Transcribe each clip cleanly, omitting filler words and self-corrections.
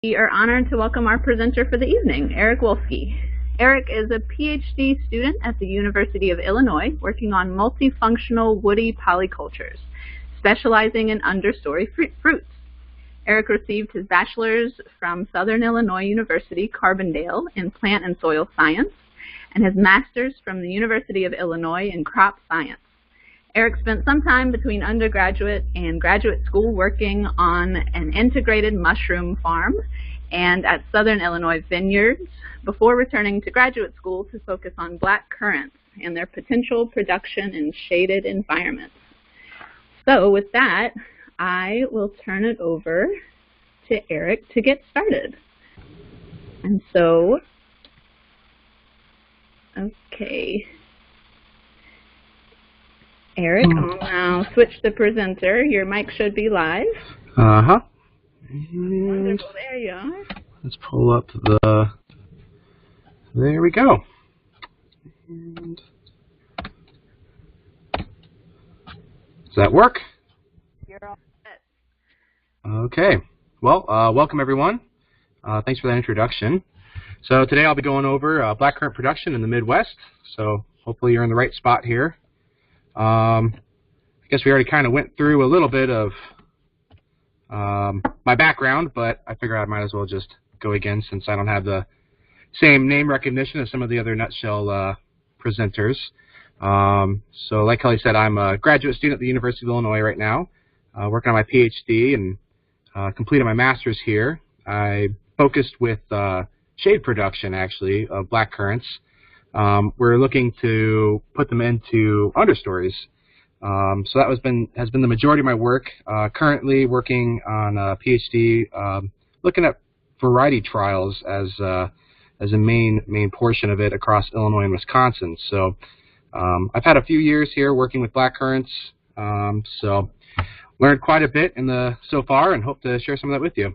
We are honored to welcome our presenter for the evening, Eric Wolske. Eric is a PhD student at the University of Illinois working on multifunctional woody polycultures, specializing in understory fruits. Eric received his bachelor's from Southern Illinois University, Carbondale in plant and soil science, and his master's from the University of Illinois in crop science. Eric spent some time between undergraduate and graduate school working on an integrated mushroom farm and at Southern Illinois vineyards before returning to graduate school to focus on black currants and their potential production in shaded environments. So with that, I will turn it over to Eric to get started. And so, okay. Eric, I'll now switch the presenter. Your mic should be live. Uh-huh. Wonderful, there you are. Let's pull up the, there we go. And does that work? You're all set. Okay. Well, welcome everyone. Thanks for that introduction. So today I'll be going over blackcurrant production in the Midwest. So hopefully you're in the right spot here. I guess we already kind of went through a little bit of my background, but I figure I might as well just go again since I don't have the same name recognition as some of the other nutshell presenters. So like Kelly said, I'm a graduate student at the University of Illinois right now, working on my PhD and completed my master's here. I focused with shade production, actually, of black currants. We're looking to put them into understories. So that has been the majority of my work. Currently working on a PhD, looking at variety trials as a main portion of it across Illinois and Wisconsin. So I've had a few years here working with black currants. So learned quite a bit so far, and hope to share some of that with you.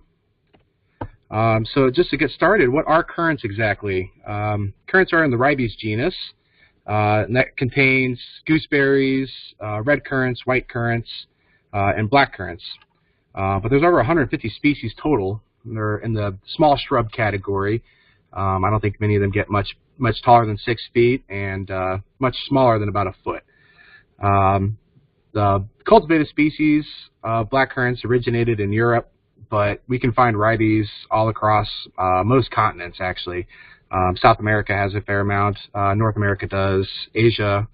So just to get started, what are currants exactly? Currants are in the ribes genus, and that contains gooseberries, red currants, white currants, and black currants. But there's over 150 species total. They're in the small shrub category. I don't think many of them get much taller than 6 feet and much smaller than about a foot. The cultivated species of black currants originated in Europe, but we can find ribes all across most continents, actually. South America has a fair amount, North America does, Asia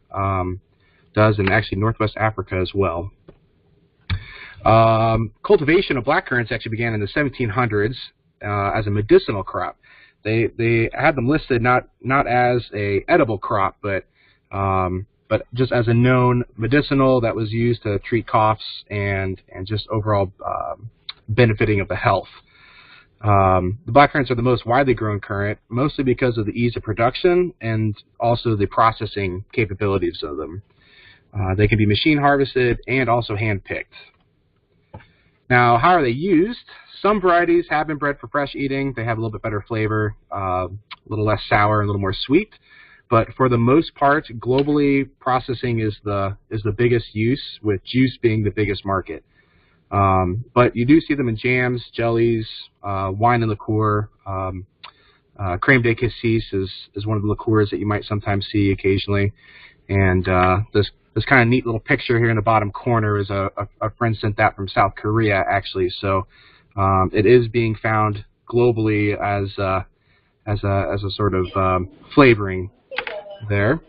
does, and actually Northwest Africa as well. Cultivation of black currants actually began in the 1700s as a medicinal crop. They had them listed not as a edible crop, but just as a known medicinal that was used to treat coughs and just overall benefiting of the health. The black currants are the most widely grown currant, mostly because of the ease of production and also the processing capabilities of them. They can be machine harvested and also hand picked. Now, how are they used? Some varieties have been bred for fresh eating. They have a little bit better flavor, a little less sour, and a little more sweet. But for the most part, globally, processing is the biggest use, with juice being the biggest market. But you do see them in jams, jellies, wine and liqueur. Crème de cassis is one of the liqueurs that you might sometimes see occasionally. And this kind of neat little picture here in the bottom corner is a friend sent that from South Korea, actually. So it is being found globally as a sort of flavoring there.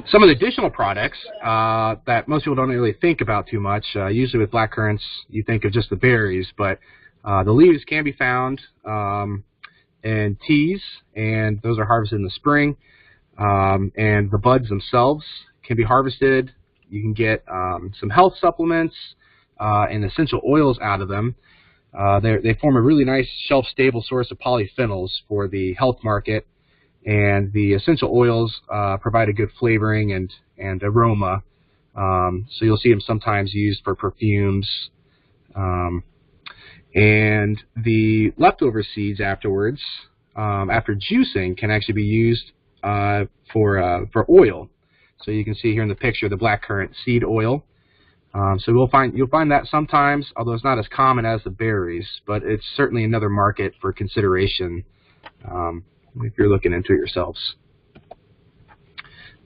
Some of the additional products that most people don't really think about too much, usually with black currants, you think of just the berries, but the leaves can be found in teas, and those are harvested in the spring, and the buds themselves can be harvested. You can get some health supplements and essential oils out of them. They form a really nice shelf-stable source of polyphenols for the health market. And the essential oils provide a good flavoring and aroma. So you'll see them sometimes used for perfumes. And the leftover seeds afterwards, after juicing, can actually be used for oil. So you can see here in the picture the blackcurrant seed oil. So you'll find that sometimes, although it's not as common as the berries, but it's certainly another market for consideration if you're looking into it yourselves.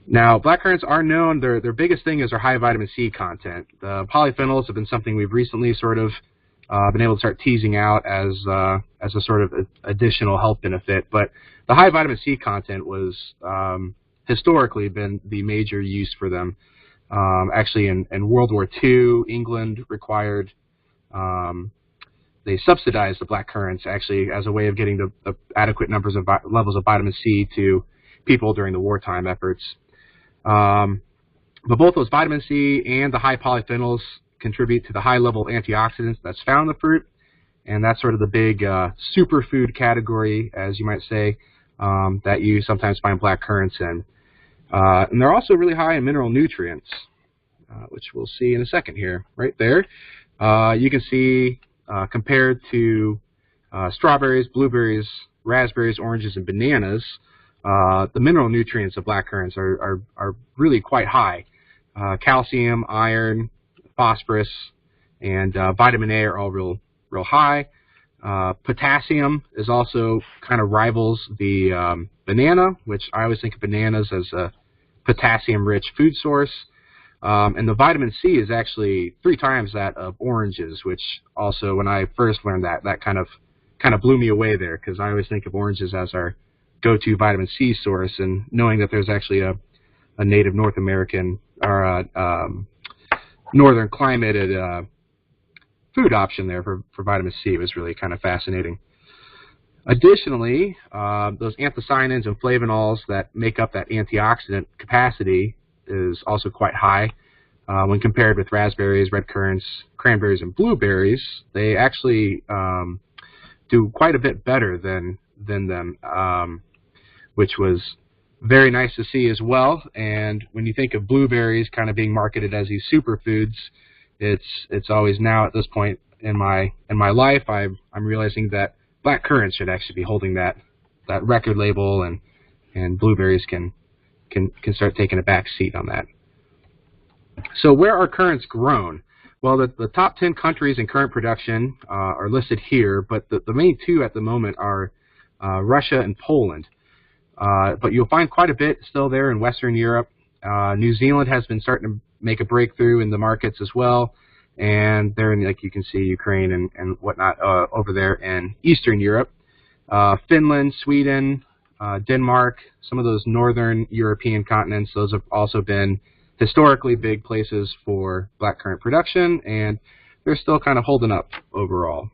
Now, blackcurrants are known, their biggest thing is their high vitamin C content. The polyphenols have been something we've recently sort of been able to start teasing out as a sort of additional health benefit, but the high vitamin C content was historically been the major use for them. Actually, in World War II, England required, they subsidized the black currants actually as a way of getting the adequate levels of vitamin C to people during the wartime efforts. But both those vitamin C and the high polyphenols contribute to the high level of antioxidants that's found in the fruit, and that's sort of the big superfood category, as you might say, that you sometimes find black currants in. And they're also really high in mineral nutrients, which we'll see in a second here. Right there, you can see compared to strawberries, blueberries, raspberries, oranges, and bananas, the mineral nutrients of black currants are really quite high. Calcium, iron, phosphorus, and vitamin A are all real high. Potassium is also kind of rivals the banana, which I always think of bananas as a potassium-rich food source. And the vitamin C is actually 3 times that of oranges, which also, when I first learned that kind of blew me away there, because I always think of oranges as our go-to vitamin C source, and knowing that there's actually a native North American or northern climated food option there for vitamin C was really kind of fascinating. Additionally, those anthocyanins and flavonols that make up that antioxidant capacity is also quite high. When compared with raspberries, red currants, cranberries, and blueberries, they actually do quite a bit better than them, which was very nice to see as well. And when you think of blueberries kind of being marketed as these superfoods, it's always now at this point in my life I'm realizing that black currants should actually be holding that record label, and blueberries can start taking a back seat on that. So where are currants grown? Well, the top 10 countries in currant production are listed here, but the main 2 at the moment are Russia and Poland. But you'll find quite a bit still there in Western Europe. New Zealand has been starting to make a breakthrough in the markets as well, and they're in, like you can see, Ukraine and whatnot over there in Eastern Europe. Finland, Sweden, Denmark, some of those northern European continents, those have also been historically big places for blackcurrant production, and they're still kind of holding up overall.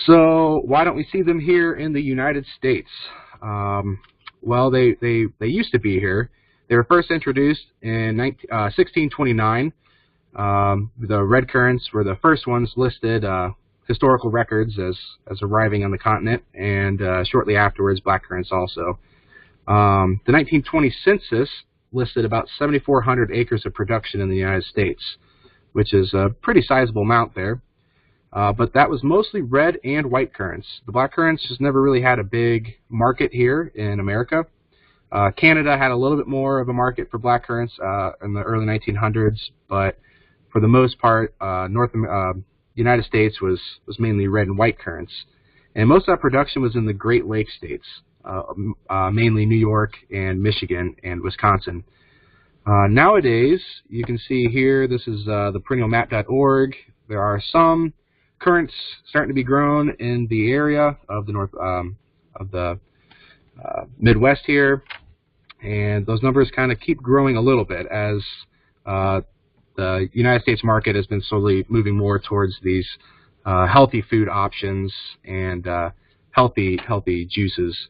So why don't we see them here in the United States? Well, they used to be here. They were first introduced in 1629. The red currants were the first ones listed, historical records as arriving on the continent, and shortly afterwards black currants also. The 1920 census listed about 7,400 acres of production in the United States, which is a pretty sizable amount there. But that was mostly red and white currants. The black currants just never really had a big market here in America. Canada had a little bit more of a market for black currants in the early 1900s, but for the most part, United States was mainly red and white currants. And most of that production was in the Great Lakes states, mainly New York and Michigan and Wisconsin. Nowadays, you can see here, this is the perennialmap.org. There are some currants starting to be grown in the area of the Midwest here, and those numbers kind of keep growing a little bit as the United States market has been slowly moving more towards these healthy food options and healthy juices.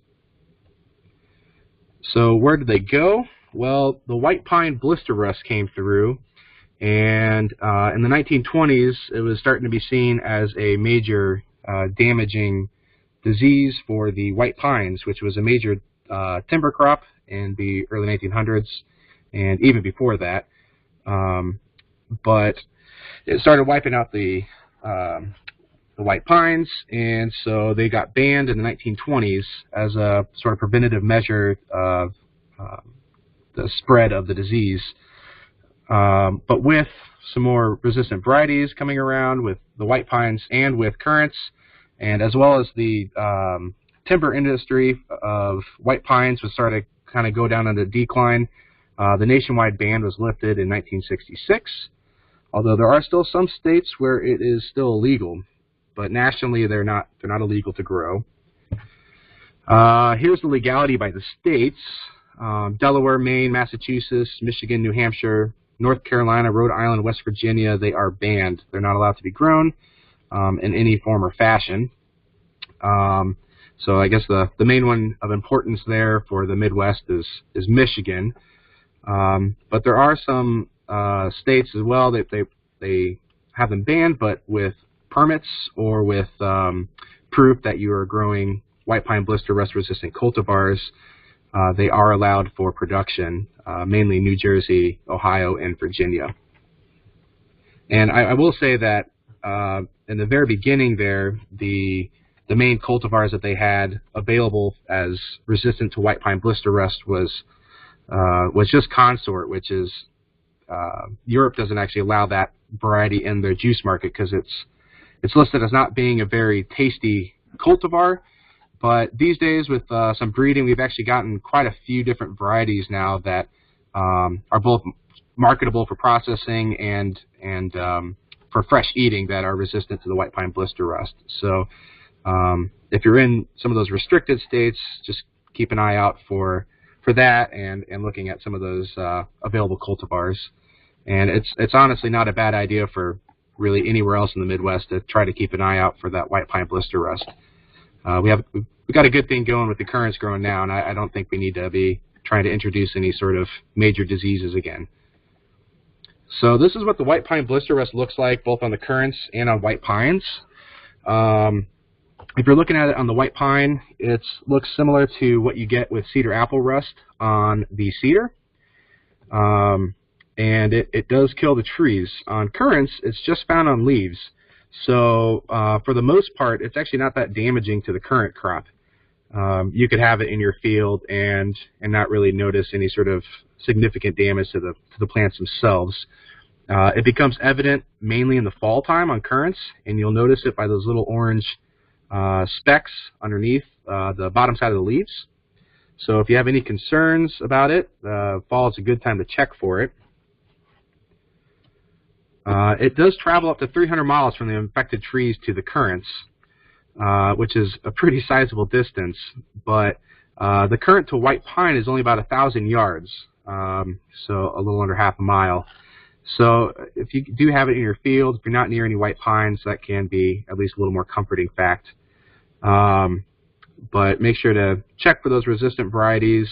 So where did they go? Well, the white pine blister rust came through, and in the 1920s, it was starting to be seen as a major damaging disease for the white pines, which was a major timber crop in the early 1900s and even before that. But it started wiping out the white pines, and so they got banned in the 1920s as a sort of preventative measure of the spread of the disease. But with some more resistant varieties coming around with the white pines and with currants, and as well as the timber industry of white pines was starting to kind of go down on the decline, the nationwide ban was lifted in 1966, although there are still some states where it is still illegal, but nationally they're not illegal to grow. Here's the legality by the states. Delaware, Maine, Massachusetts, Michigan, New Hampshire, North Carolina, Rhode Island, West Virginia, they are banned. They're not allowed to be grown in any form or fashion. So I guess the main one of importance there for the Midwest is Michigan. But there are some states as well that they have them banned, but with permits or with proof that you are growing white pine blister rust resistant cultivars, they are allowed for production, mainly New Jersey, Ohio, and Virginia. And I will say that in the very beginning there, the main cultivars that they had available as resistant to white pine blister rust was just Consort, which is Europe doesn't actually allow that variety in their juice market because it's listed as not being a very tasty cultivar. But these days, with some breeding, we've actually gotten quite a few different varieties now that are both marketable for processing and for fresh eating that are resistant to the white pine blister rust. So if you're in some of those restricted states, just keep an eye out for that and looking at some of those available cultivars. And it's honestly not a bad idea for really anywhere else in the Midwest to try to keep an eye out for that white pine blister rust. We got a good thing going with the currants growing now, and I don't think we need to be trying to introduce any sort of major diseases again. So this is what the white pine blister rust looks like, both on the currants and on white pines. If you're looking at it on the white pine, it looks similar to what you get with cedar apple rust on the cedar. And it does kill the trees. On currants, it's just found on leaves. So for the most part, it's actually not that damaging to the currant crop. You could have it in your field and not really notice any sort of significant damage to the plants themselves. It becomes evident mainly in the fall time on currants, and you'll notice it by those little orange specks underneath the bottom side of the leaves. So if you have any concerns about it, fall is a good time to check for it. It does travel up to 300 miles from the infected trees to the currants, which is a pretty sizable distance, but the currant to white pine is only about 1,000 yards, so a little under half a mile. So if you do have it in your field, if you're not near any white pines, that can be at least a little more comforting fact. But make sure to check for those resistant varieties,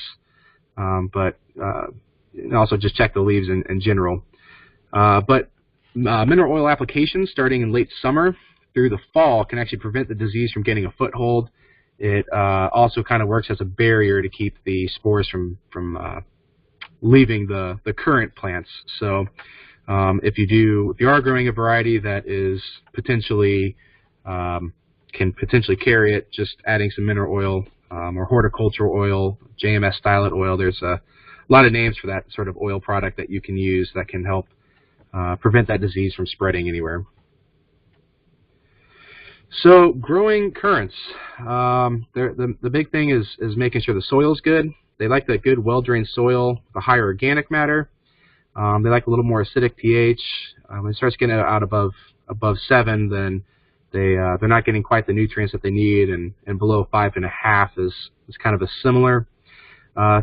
but also just check the leaves in general. But mineral oil applications starting in late summer through the fall can actually prevent the disease from getting a foothold. It also kind of works as a barrier to keep the spores from leaving the currant plants. So if you are growing a variety that is potentially can potentially carry it, just adding some mineral oil or horticultural oil, JMS stylet oil. There's a lot of names for that sort of oil product that you can use that can help prevent that disease from spreading anywhere. So growing currants, the big thing is making sure the soil is good. They like the good, well-drained soil, the higher organic matter. They like a little more acidic pH. When it starts getting out above 7, then they're not getting quite the nutrients that they need, and below 5.5 is kind of a similar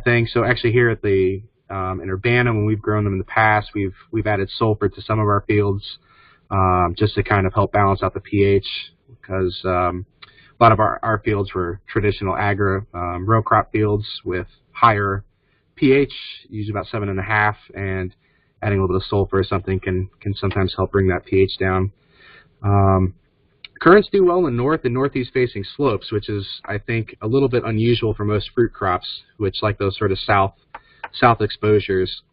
thing. So actually here at the in Urbana, when we've grown them in the past, we've added sulfur to some of our fields just to kind of help balance out the pH, because a lot of our fields were traditional row crop fields with higher pH, usually about 7.5, and adding a little bit of sulfur or something can sometimes help bring that pH down. Currants do well in the north and northeast facing slopes, which is, I think, a little bit unusual for most fruit crops, which like those sort of south exposures.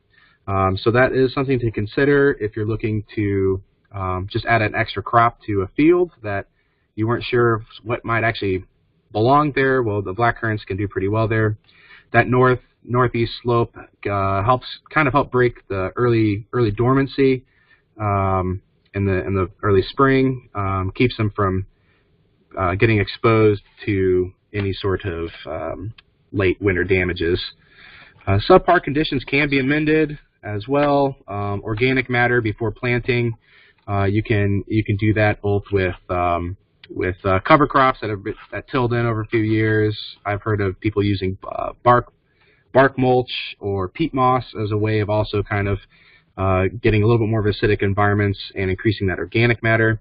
So that is something to consider if you're looking to just add an extra crop to a field that you weren't sure what might actually belong there. Well, the black currants can do pretty well there. That north northeast slope helps help break the early dormancy in the early spring, keeps them from getting exposed to any sort of late winter damages. Subpar conditions can be amended as well. Organic matter before planting, you can do that both with cover crops that tilled in over a few years. I've heard of people using bark mulch or peat moss as a way of also getting a little bit more of acidic environments and increasing that organic matter.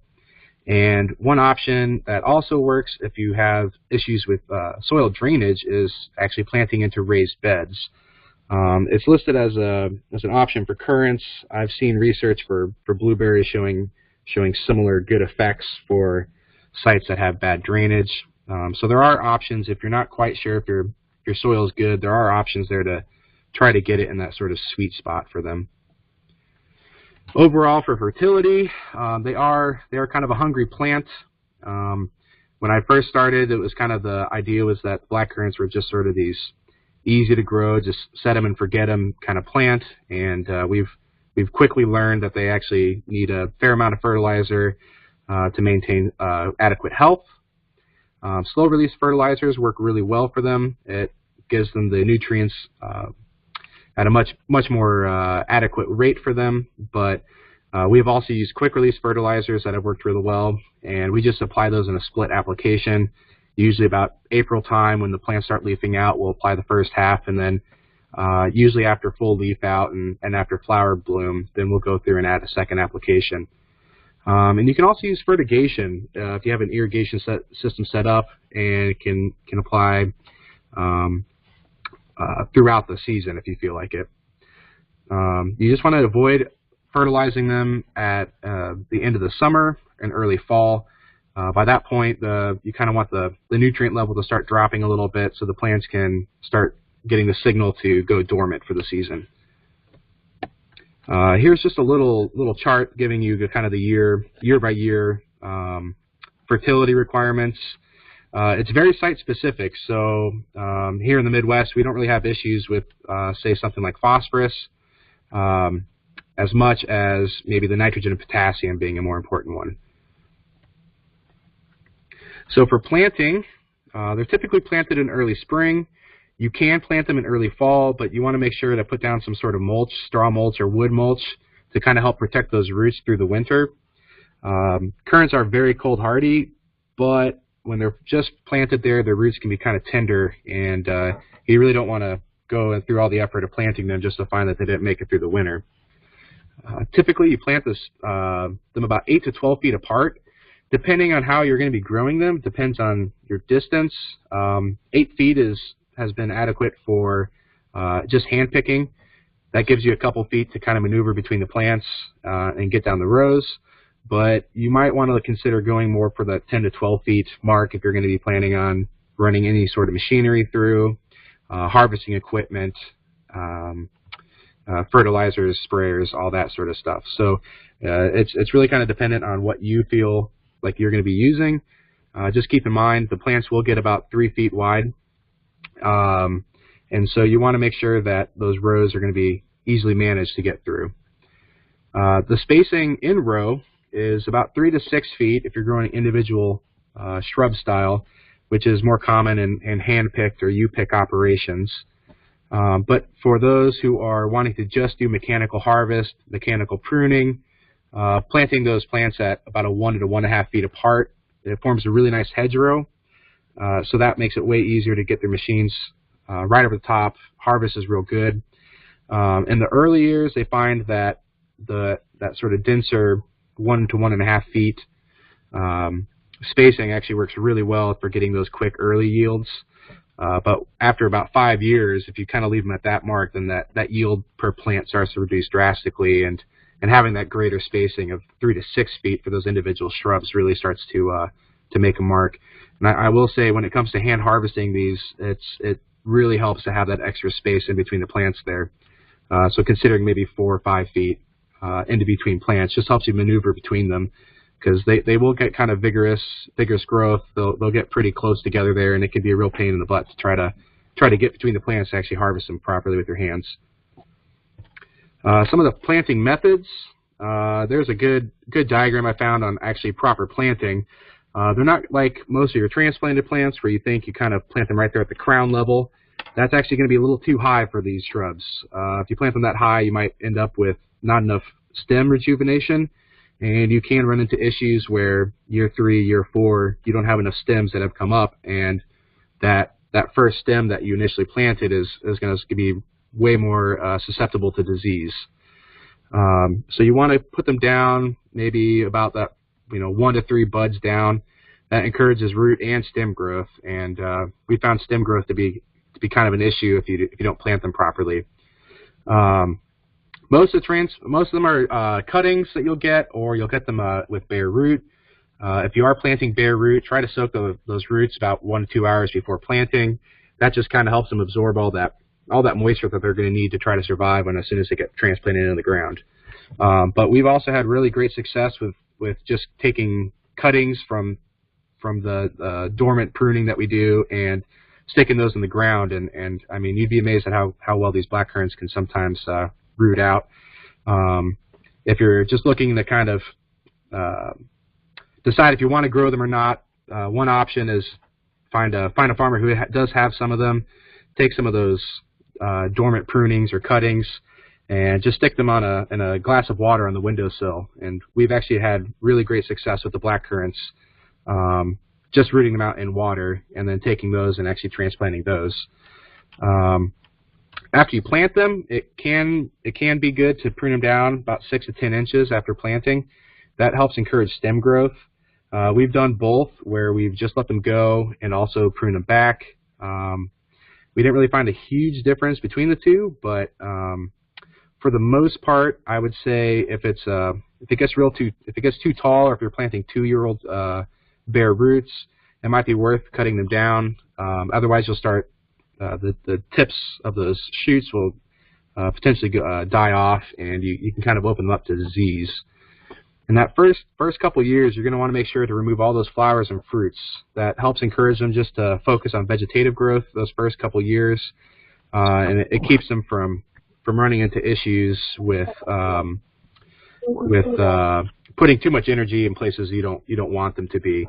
And one option that also works if you have issues with soil drainage is actually planting into raised beds. It's listed as an option for currants. I've seen research for blueberries showing similar good effects for sites that have bad drainage. So there are options if you're not quite sure if your soil is good. There are options there to try to get it in that sort of sweet spot for them. Overall, for fertility, they are kind of a hungry plant. When I first started, it was the idea was that black currants were just sort of these easy to grow, just set them and forget them kind of plant, and we've quickly learned that they actually need a fair amount of fertilizer to maintain adequate health. Slow release fertilizers work really well for them. It gives them the nutrients at a much more adequate rate for them, but we've also used quick release fertilizers that have worked really well, and we just apply those in a split application. Usually about April time when the plants start leafing out, we'll apply the first half, and then usually after full leaf out and after flower bloom, then we'll go through and add a second application. And you can also use fertigation if you have an irrigation system set up, and can apply throughout the season if you feel like it. You just want to avoid fertilizing them at the end of the summer and early fall. By that point, you want the nutrient level to start dropping a little bit so the plants can start getting the signal to go dormant for the season. Here's just a little chart giving you the year by year fertility requirements. It's very site specific, so here in the Midwest we don't really have issues with say something like phosphorus as much as maybe the nitrogen and potassium being a more important one. So for planting, they're typically planted in early spring. You can plant them in early fall, but you want to make sure to put down some sort of mulch, straw mulch or wood mulch, to help protect those roots through the winter. Currants are very cold hardy, but when they're just planted there, their roots can be kind of tender, and you really don't want to go through all the effort of planting them just to find that they didn't make it through the winter. Typically, you plant them about 8 to 12 feet apart. Depending on how you're going to be growing them, depends on your distance. 8 feet has been adequate for just hand picking. That gives you a couple feet to maneuver between the plants and get down the rows. But you might want to consider going more for the 10 to 12 feet mark if you're going to be planning on running any sort of machinery through, harvesting equipment, fertilizers, sprayers, all that sort of stuff. So it's really dependent on what you feel like you're going to be using. Just keep in mind the plants will get about 3 feet wide, and so you want to make sure that those rows are going to be easily managed to get through. The spacing in row is about 3 to 6 feet if you're growing individual shrub style, which is more common in hand-picked or U-pick operations. But for those who are wanting to just do mechanical harvest, mechanical pruning, planting those plants at about 1 to 1.5 feet apart, it forms a really nice hedgerow. So that makes it way easier to get their machines right over the top. Harvest is real good. In the early years, they find that that sort of denser 1 to 1.5 feet spacing actually works really well for getting those quick early yields. But after about 5 years, if you leave them at that mark, then that yield per plant starts to reduce drastically, and having that greater spacing of 3 to 6 feet for those individual shrubs really starts to make a mark. And I will say, when it comes to hand harvesting these, it really helps to have that extra space in between the plants there. So considering maybe 4 or 5 feet into between plants just helps you maneuver between them, because they will get vigorous growth. They'll get pretty close together there, and it can be a real pain in the butt to try to try to get between the plants to actually harvest them properly with your hands. Some of the planting methods. There's a good diagram I found on actually proper planting. They're not like most of your transplanted plants where you think you kind of plant them right there at the crown level. That's actually going to be a little too high for these shrubs. If you plant them that high, you might end up with not enough stem rejuvenation, and you can run into issues where year 3, year 4, you don't have enough stems that have come up, and that first stem that you initially planted is going to be way more susceptible to disease. So you want to put them down maybe about that 1 to 3 buds down. That encourages root and stem growth, and we found stem growth to be kind of an issue if you don't plant them properly. Most of them are cuttings that you'll get, or you'll get them with bare root. If you are planting bare root, try to soak those roots about 1 to 2 hours before planting. That just kind of helps them absorb all that moisture that they're going to need to try to survive as soon as they get transplanted into the ground. But we've also had really great success with just taking cuttings from the dormant pruning that we do and sticking those in the ground. And I mean, you'd be amazed at how well these black currants can sometimes root out. If you're just looking to kind of decide if you want to grow them or not, one option is find a farmer who does have some of them. Take some of those dormant prunings or cuttings and just stick them in a glass of water on the windowsill. And we've actually had really great success with the black currants, just rooting them out in water and then taking those and actually transplanting those. After you plant them, it can be good to prune them down about 6 to 10 inches after planting. That helps encourage stem growth. We've done both, where we've just let them go and also prune them back. We didn't really find a huge difference between the two, but for the most part, I would say if it gets too tall, or if you're planting 2-year-old bare roots, it might be worth cutting them down. Otherwise, you'll start the tips of those shoots will potentially die off, and you can kind of open them up to disease. In that first couple years, you're going to want to make sure to remove all those flowers and fruits. That helps encourage them just to focus on vegetative growth those first couple years, and it keeps them from running into issues with putting too much energy in places you don't want them to be.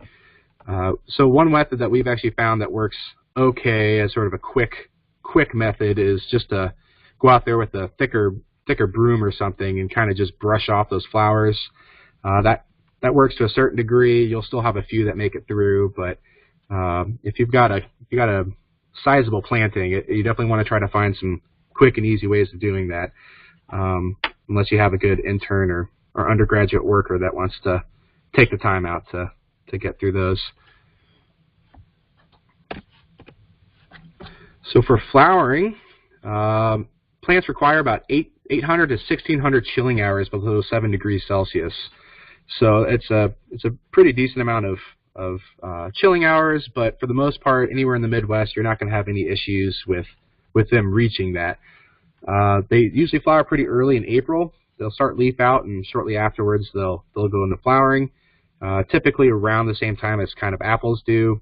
So one method that we've actually found that works okay as sort of a quick method is just to go out there with a thicker broom or something and kind of just brush off those flowers. That works to a certain degree. You'll still have a few that make it through, but if you've got a sizable planting, you definitely want to try to find some quick and easy ways of doing that, unless you have a good intern or undergraduate worker that wants to take the time out to get through those. So for flowering, plants require about 800 to 1600 chilling hours below 7 degrees Celsius. So it's a pretty decent amount of chilling hours, but for the most part, anywhere in the Midwest, you're not going to have any issues with them reaching that. They usually flower pretty early in April. They'll start leaf out, and shortly afterwards, they'll go into flowering, typically around the same time as kind of apples do.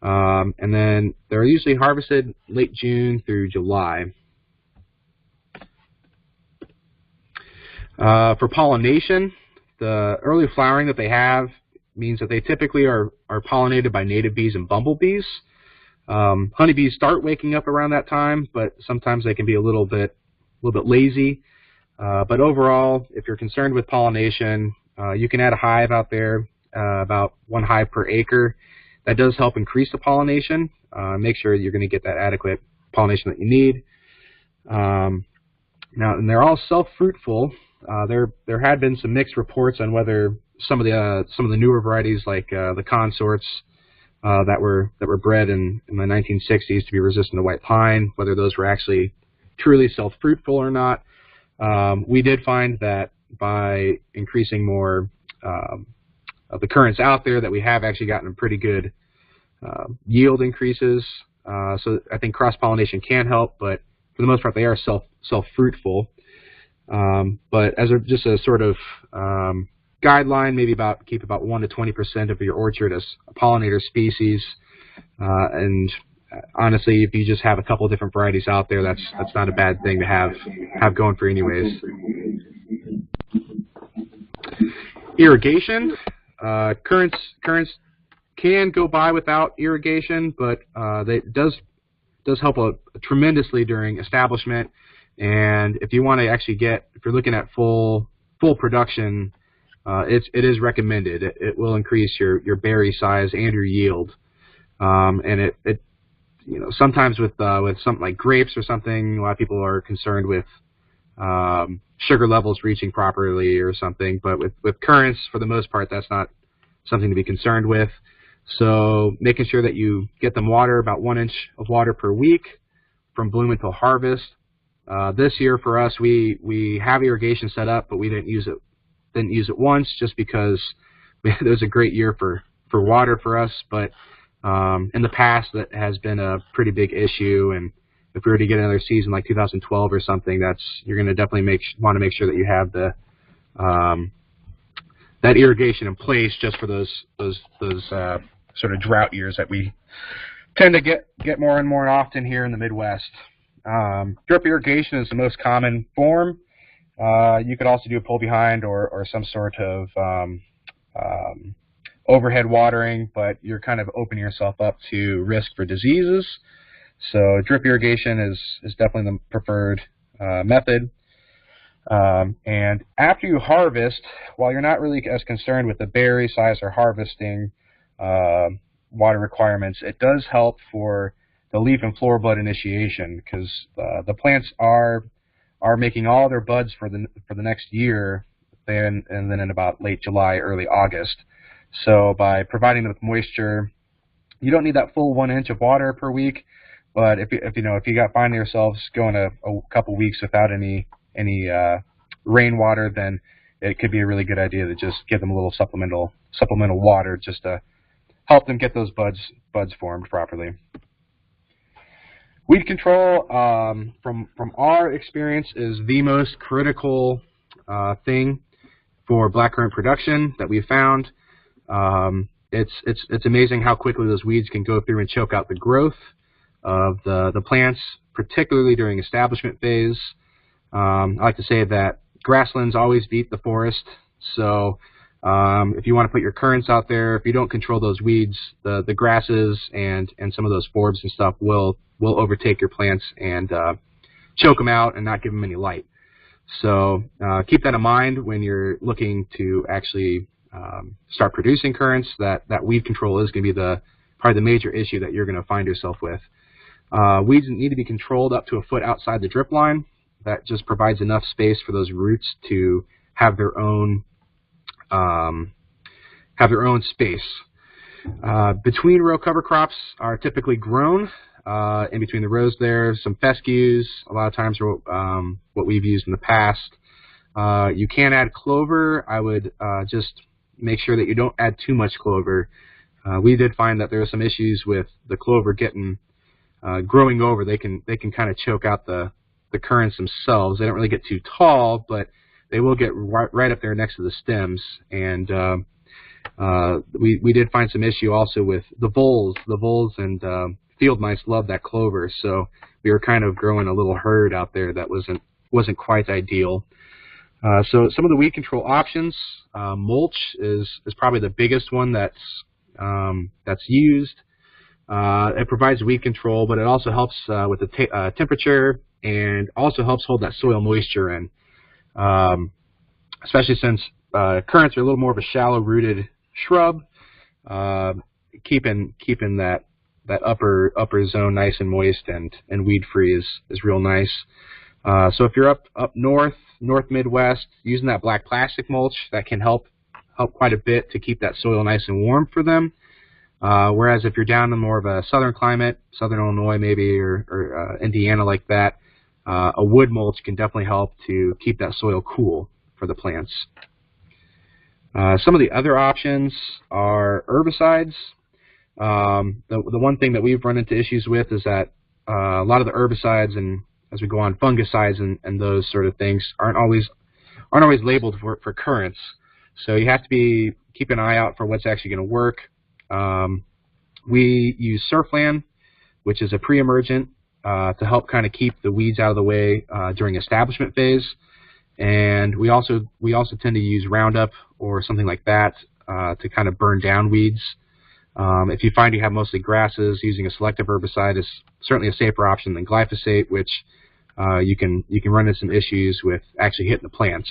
And then they're usually harvested late June through July. For pollination, the early flowering that they have means that they typically are pollinated by native bees and bumblebees. Honeybees start waking up around that time, but sometimes they can be a little bit lazy. But overall, if you're concerned with pollination, you can add a hive out there, about 1 hive per acre. That does help increase the pollination. Make sure you're going to get that adequate pollination that you need. Now, and they're all self-fruitful. There had been some mixed reports on whether some of the newer varieties, like the consorts that were bred in the 1960s to be resistant to white pine, whether those were actually truly self-fruitful or not. We did find that by increasing more of the currants out there, that we have actually gotten pretty good yield increases. So I think cross-pollination can help, but for the most part, they are self-fruitful. But as just a sort of guideline, maybe keep about 1 to 20% of your orchard as a pollinator species, and honestly, if you just have a couple of different varieties out there, that's not a bad thing to have going for you anyways. Irrigation. Currants can go by without irrigation, but it does help tremendously during establishment. And if you want to actually if you're looking at full production, it is recommended. It will increase your berry size and your yield. And it sometimes with something like grapes or something, a lot of people are concerned with sugar levels reaching properly or something. But with currants, for the most part, that's not something to be concerned with. So making sure that you get them water, about 1 inch of water per week from bloom until harvest. This year for us, we have irrigation set up, but we didn't use it once just because it was a great year for water for us. But in the past, that has been a pretty big issue, and if we were to get another season like 2012 or something, you're going to definitely want to make sure that you have the that irrigation in place just for those sort of drought years that we tend to get more and more often here in the Midwest. Drip irrigation is the most common form. You could also do a pull behind or some sort of overhead watering, but you're kind of opening yourself up to risk for diseases. So drip irrigation is definitely the preferred method. And after you harvest, while you're not really as concerned with the berry size or harvesting water requirements, it does help for the leaf and flower bud initiation, because the plants are making all their buds for the next year, and then in about late July, early August. So by providing them with moisture, you don't need that full 1 inch of water per week. But if you find yourselves going a couple weeks without any rainwater, then it could be a really good idea to just give them a little supplemental water just to help them get those buds formed properly. Weed control, from our experience, is the most critical thing for blackcurrant production that we've found. It's amazing how quickly those weeds can go through and choke out the growth of the plants, particularly during establishment phase. I like to say that grasslands always beat the forest. So if you want to put your currants out there, if you don't control those weeds, the grasses and some of those forbs and stuff will overtake your plants and choke them out and not give them any light. So keep that in mind when you're looking to actually start producing currants. That weed control is going to be probably the major issue that you're going to find yourself with. Weeds need to be controlled up to a foot outside the drip line. That just provides enough space for those roots to have their own space. Between row cover crops are typically grown. In between the rows there, some fescues, a lot of times are what we've used in the past. You can add clover. I would just make sure that you don't add too much clover. We did find that there are some issues with the clover growing over. They can kind of choke out the currants themselves. They don't really get too tall, but they will get right up there next to the stems. And we did find some issue also with the voles. The voles and field mice love that clover, so we were kind of growing a little herd out there that wasn't quite ideal. So some of the weed control options, mulch is probably the biggest one that's used. It provides weed control, but it also helps with the temperature and also helps hold that soil moisture in, especially since currants are a little more of a shallow-rooted shrub. Keeping that upper zone nice and moist and weed-free is real nice. So if you're up north Midwest, using that black plastic mulch, that can help quite a bit to keep that soil nice and warm for them. Whereas if you're down in more of a southern climate, southern Illinois maybe, or Indiana like that, a wood mulch can definitely help to keep that soil cool for the plants. Some of the other options are herbicides. The one thing that we've run into issues with is that a lot of the herbicides, and as we go on, fungicides and those sort of things aren't always labeled for currants. So you have to keep an eye out for what's actually going to work. We use Surfland which is a pre-emergent to help kind of keep the weeds out of the way during establishment phase. And we also tend to use Roundup or something like that to kind of burn down weeds. If you find you have mostly grasses, using a selective herbicide is certainly a safer option than glyphosate, which you can run into some issues with actually hitting the plants.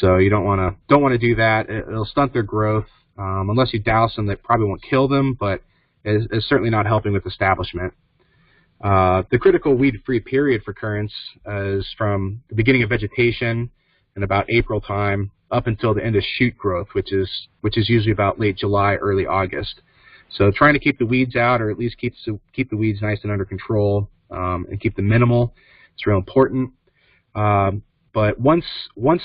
So you don't want to do that. It'll stunt their growth. Unless you douse them, that probably won't kill them, but is certainly not helping with establishment. The critical weed-free period for currants is from the beginning of vegetation in about April time up until the end of shoot growth, which is usually about late July, early August. So trying to keep the weeds out, or at least keep the weeds nice and under control, and keep them minimal. It's real important. But once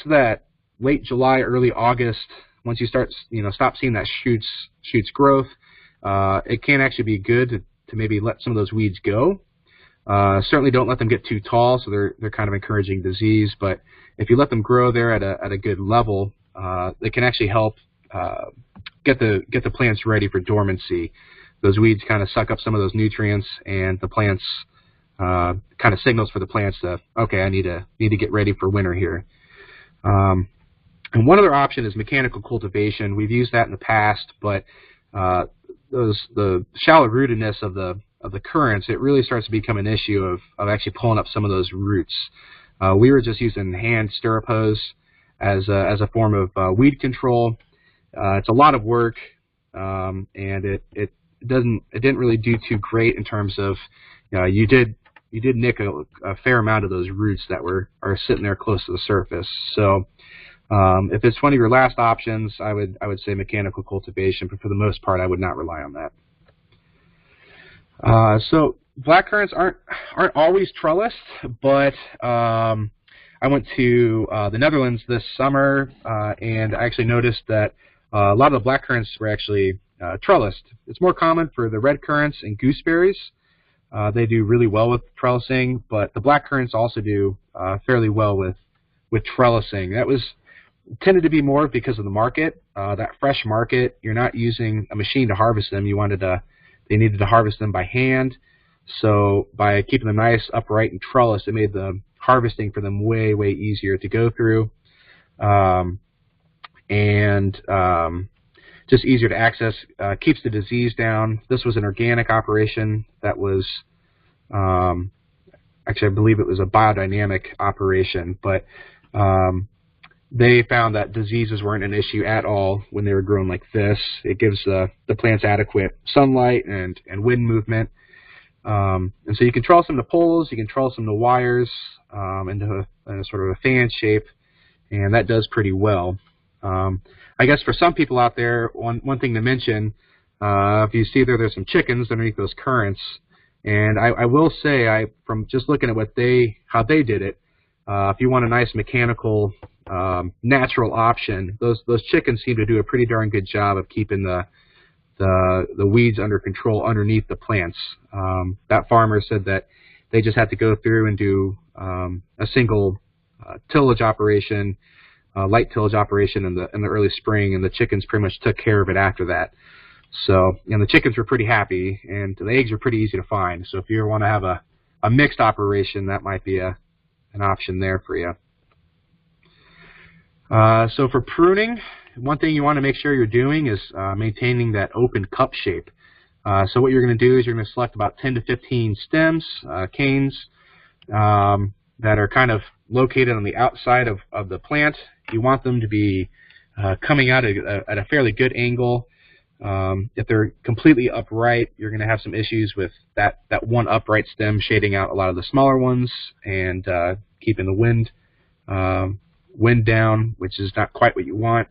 that late July, early August, once you stop seeing that shoots growth, it can actually be good to maybe let some of those weeds go. Certainly don't let them get too tall, so they're kind of encouraging disease. But if you let them grow there at a good level, they can actually help get the plants ready for dormancy. Those weeds kind of suck up some of those nutrients, and the plants kind of signals for the plants to, okay, I need to get ready for winter here. And one other option is mechanical cultivation. We've used that in the past, but the shallow rootedness of the currants, it really starts to become an issue of actually pulling up some of those roots. We were just using hand stirrup hose as a form of weed control. It's a lot of work, and it didn't really do too great in terms of you did nick a fair amount of those roots that are sitting there close to the surface. So if it's one of your last options, I would say mechanical cultivation, but for the most part, I would not rely on that. So black currants aren't always trellised, but I went to the Netherlands this summer, and I actually noticed that a lot of the black currants were actually trellised. It's more common for the red currants and gooseberries. They do really well with trellising, but the black currants also do fairly well with trellising. That tended to be more because of the market. That fresh market, you're not using a machine to harvest them. They needed to harvest them by hand. So by keeping them nice, upright, and trellised, it made the harvesting for them way, way easier to go through, and just easier to access. Keeps the disease down. This was an organic operation that was, actually I believe it was a biodynamic operation, but they found that diseases weren't an issue at all when they were grown like this. It gives the plants adequate sunlight and wind movement. And so you can trellis them to poles, you can trellis them to wires, into a sort of a fan shape, and that does pretty well. I guess for some people out there, one thing to mention, if you see there's some chickens underneath those currants, and I will say, from just looking at how they did it, if you want a nice mechanical, natural option, those chickens seem to do a pretty darn good job of keeping the weeds under control underneath the plants. That farmer said that they just had to go through and do a single tillage operation, light tillage operation in the early spring, and the chickens pretty much took care of it after that. So, the chickens were pretty happy, and the eggs are pretty easy to find. So if you want to have a mixed operation, that might be an option there for you. So for pruning, one thing you want to make sure you're doing is maintaining that open cup shape. So what you're going to do is you're going to select about 10 to 15 stems, canes, that are kind of located on the outside of the plant. You want them to be coming out at a fairly good angle. If they're completely upright, you're going to have some issues with that one upright stem shading out a lot of the smaller ones and keeping the wind down, which is not quite what you want.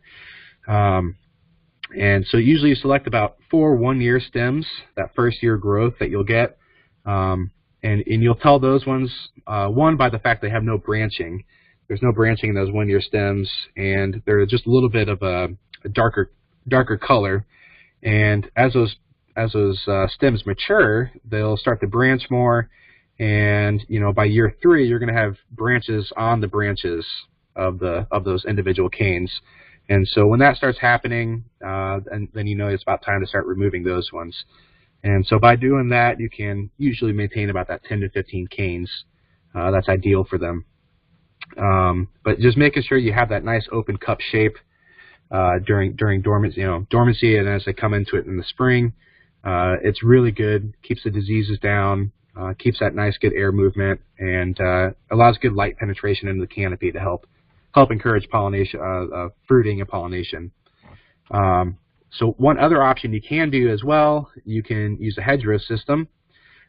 And so usually you select about 4 one-year stems, that first year growth that you'll get. And you'll tell those ones, one, by the fact they have no branching. There's no branching in those one-year stems, and they're just a little bit of a darker color. And as those stems mature, they'll start to branch more. And by year 3, you're going to have branches on the branches of those individual canes. And so when that starts happening, and then it's about time to start removing those ones. And so by doing that, you can usually maintain about that 10 to 15 canes. That's ideal for them. But just making sure you have that nice open cup shape during dormancy, and as they come into it in the spring, it's really good. Keeps the diseases down, keeps that nice good air movement, and allows good light penetration into the canopy to help encourage pollination, fruiting and pollination. So one other option you can do as well, you can use a hedgerow system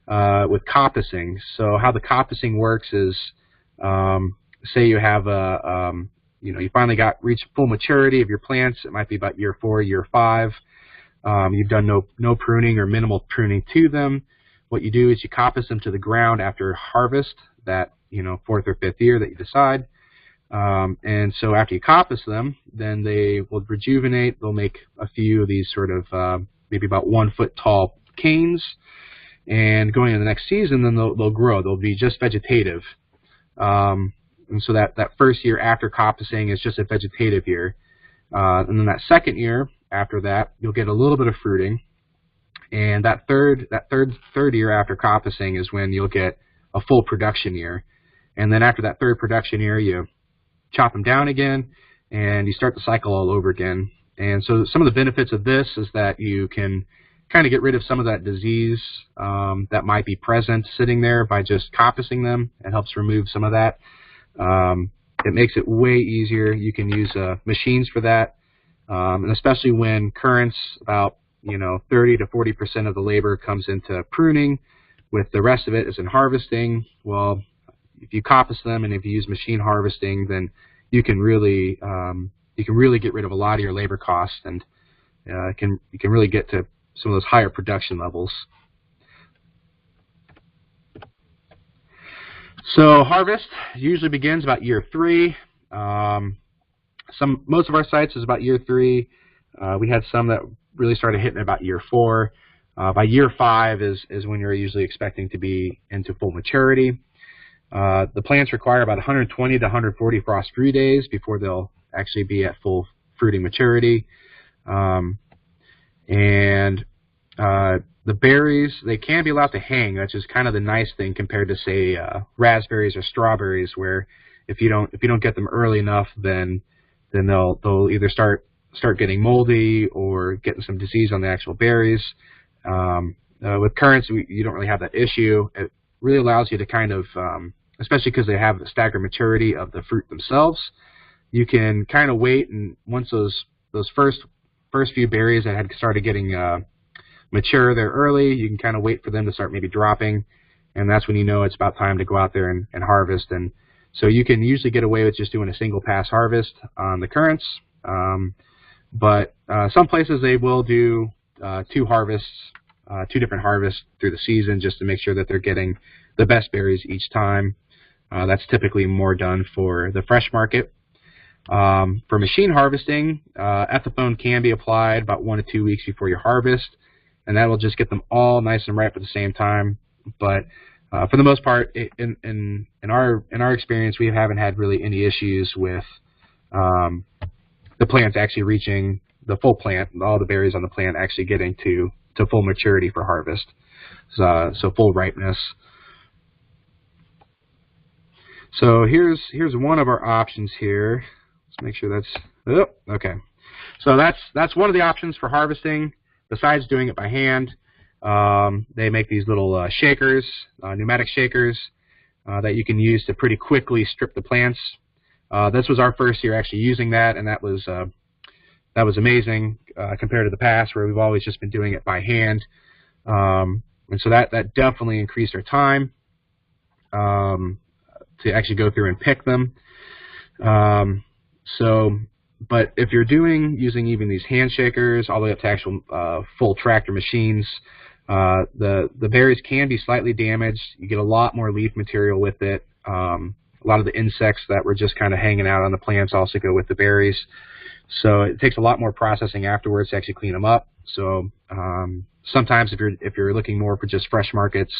with coppicing. So how the coppicing works is, say you have you finally reached full maturity of your plants. It might be about year 4, year 5. You've done no pruning or minimal pruning to them. What you do is you coppice them to the ground after harvest, that 4th or 5th year that you decide. And so after you coppice them, then they will rejuvenate. They'll make a few of these sort of maybe about 1 foot tall canes. And going into the next season, then they'll grow. They'll be just vegetative. And so that first year after coppicing is just a vegetative year. And then that second year after that, you'll get a little bit of fruiting. And that third year after coppicing is when you'll get a full production year. And then after that third production year, you chop them down again, and you start the cycle all over again. And so some of the benefits of this is that you can kind of get rid of some of that disease that might be present sitting there by just coppicing them. It helps remove some of that. It makes it way easier. You can use machines for that, and especially when currants, about 30 to 40% of the labor comes into pruning, with the rest of it is in harvesting. Well, if you coppice them and if you use machine harvesting, then you can really get rid of a lot of your labor costs, and you can really get to some of those higher production levels. So harvest usually begins about year 3. Most of our sites is about year 3. We had some that really started hitting about year 4. By year 5 is when you're usually expecting to be into full maturity. The plants require about 120 to 140 frost brew days before they'll actually be at full fruiting maturity. The berries, they can be allowed to hang, which is kind of the nice thing compared to, say, raspberries or strawberries, where if you don't get them early enough, then they'll either start getting moldy or getting some disease on the actual berries. With currants, you don't really have that issue. It really allows you to kind of, especially because they have the staggered maturity of the fruit themselves, you can kind of wait, and once those first few berries that had started getting mature there early, you can kind of wait for them to start maybe dropping, and that's when you know it's about time to go out there and harvest. And so you can usually get away with just doing a single pass harvest on the currants, but some places they will do 2 harvests, 2 different harvests through the season, just to make sure that they're getting the best berries each time. That's typically more done for the fresh market. For machine harvesting, ethylene can be applied about 1 to 2 weeks before your harvest, and that will just get them all nice and ripe at the same time. But for the most part, in our experience, we haven't had really any issues with the plants actually reaching the full plant, all the berries on the plant actually getting to full maturity for harvest, so full ripeness. So here's one of our options here. Let's make sure that's okay. So that's one of the options for harvesting. Besides doing it by hand, they make these little shakers, pneumatic shakers, that you can use to pretty quickly strip the plants. This was our first year actually using that, and that was amazing compared to the past, where we've always just been doing it by hand. And so that definitely increased our time to actually go through and pick them. But if you're using even these hand shakers all the way up to actual full tractor machines, the berries can be slightly damaged. You get a lot more leaf material with it. A lot of the insects that were just kind of hanging out on the plants also go with the berries. So it takes a lot more processing afterwards to actually clean them up. So sometimes if you're looking more for just fresh markets,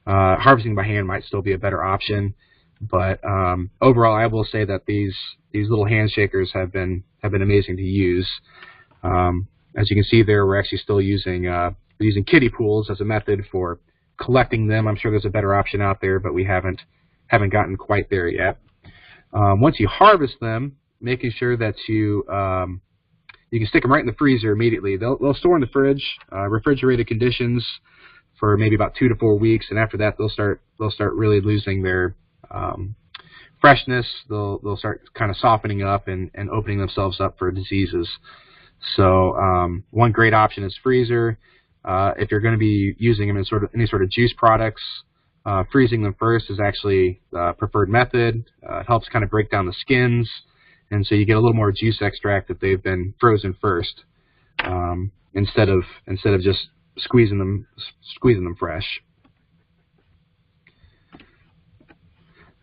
harvesting by hand might still be a better option. But overall, I will say that these little hand shakers have been amazing to use. As you can see there, we're actually still using we're using kiddie pools as a method for collecting them. I'm sure there's a better option out there, but we haven't gotten quite there yet. Once you harvest them, making sure that you can stick them right in the freezer immediately. They'll store in the fridge, refrigerated conditions, for maybe about 2 to 4 weeks, and after that they'll start really losing their freshness. They'll start kind of softening up and opening themselves up for diseases. So one great option is freezer. If you're going to be using them in any sort of juice products, freezing them first is actually the preferred method. It helps kind of break down the skins, and so you get a little more juice extract if they've been frozen first, instead of just squeezing them fresh.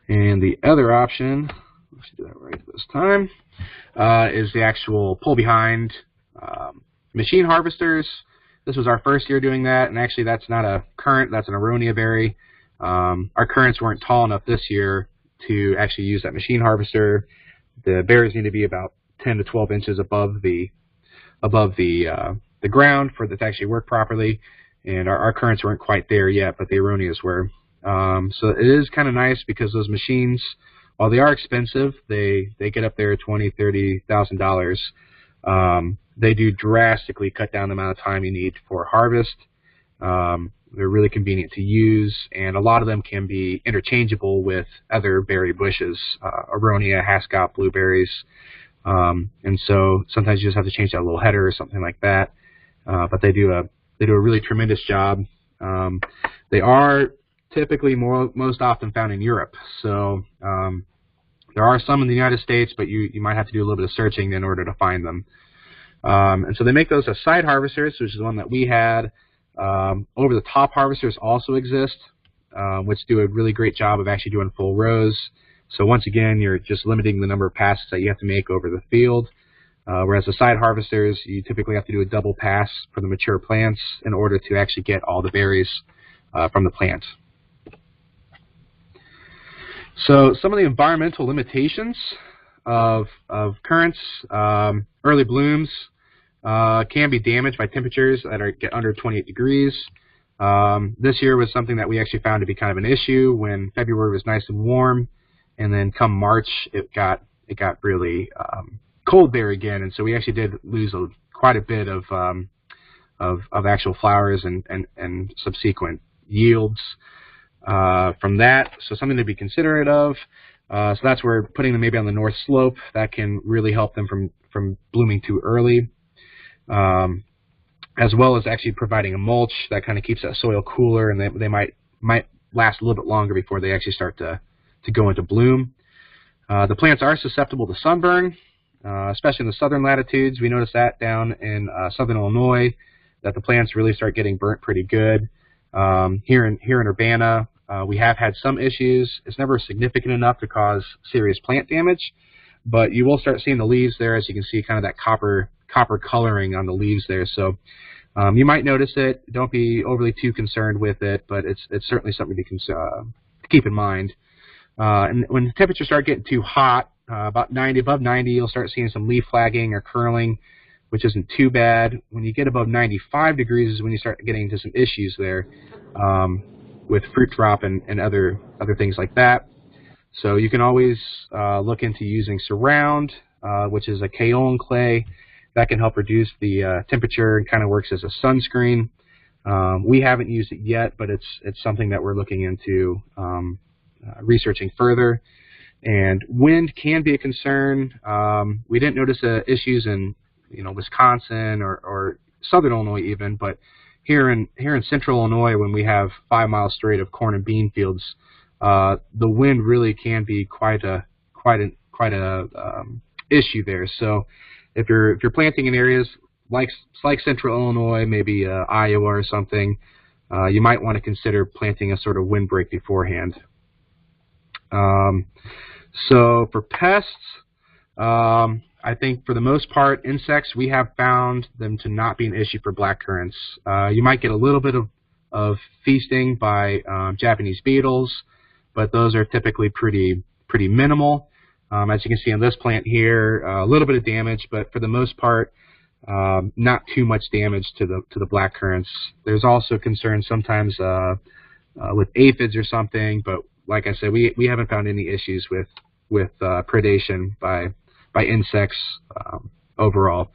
And the other option, let's do that right this time, is the actual pull behind machine harvesters. This was our first year doing that, and actually that's not a currant, that's an aronia berry. Our currants weren't tall enough this year to actually use that machine harvester. The berries need to be about 10 to 12 inches above the ground for that to actually work properly, and our currants weren't quite there yet, but the aronias were. So it is kind of nice because those machines, while they are expensive, they get up there $20,000–$30,000. They do drastically cut down the amount of time you need for harvest. They're really convenient to use, and a lot of them can be interchangeable with other berry bushes, aronia, hascop, blueberries, and so sometimes you just have to change that little header or something like that. But they do a really tremendous job. They are typically most often found in Europe, so there are some in the United States, but you might have to do a little bit of searching in order to find them. And so they make those as side harvesters, which is the one that we had. Over-the-top harvesters also exist, which do a really great job of actually doing full rows. So once again, you're just limiting the number of passes that you have to make over the field. Whereas the side harvesters, you typically have to do a double pass for the mature plants in order to actually get all the berries from the plant. So some of the environmental limitations of currants, early blooms can be damaged by temperatures that get under 28 degrees. This year was something that we actually found to be kind of an issue when February was nice and warm, and then come March it got really cold there again, and so we actually did lose quite a bit of actual flowers and subsequent yields from that. So something to be considerate of. So that's where putting them maybe on the north slope, that can really help them from blooming too early. As well as actually providing a mulch that kind of keeps that soil cooler, and they might last a little bit longer before they actually start to go into bloom. The plants are susceptible to sunburn, especially in the southern latitudes. We noticed that down in southern Illinois, that the plants really start getting burnt pretty good. Here in Urbana, we have had some issues. It's never significant enough to cause serious plant damage, but you will start seeing the leaves there, as you can see, kind of that copper coloring on the leaves there. So you might notice it. Don't be overly too concerned with it, but it's certainly something to keep in mind. And when the temperatures start getting too hot, above 90, you'll start seeing some leaf flagging or curling, which isn't too bad. When you get above 95 degrees is when you start getting into some issues there with fruit drop and other things like that. So you can always look into using Surround, which is a kaolin clay that can help reduce the temperature and kind of works as a sunscreen. We haven't used it yet, but it's something that we're looking into researching further. And wind can be a concern. We didn't notice issues in Wisconsin or southern Illinois even, but here in central Illinois, when we have 5 miles straight of corn and bean fields, the wind really can be quite a issue there. So if you're planting in areas like central Illinois, maybe Iowa or something, you might want to consider planting a sort of windbreak beforehand. So for pests, I think for the most part, insects, we have found them to not be an issue for black currants. You might get a little bit of feasting by Japanese beetles, but those are typically pretty minimal. As you can see on this plant here, a little bit of damage, but for the most part, not too much damage to the black currants. There's also concern sometimes with aphids or something, but like I said, we haven't found any issues with predation by insects overall.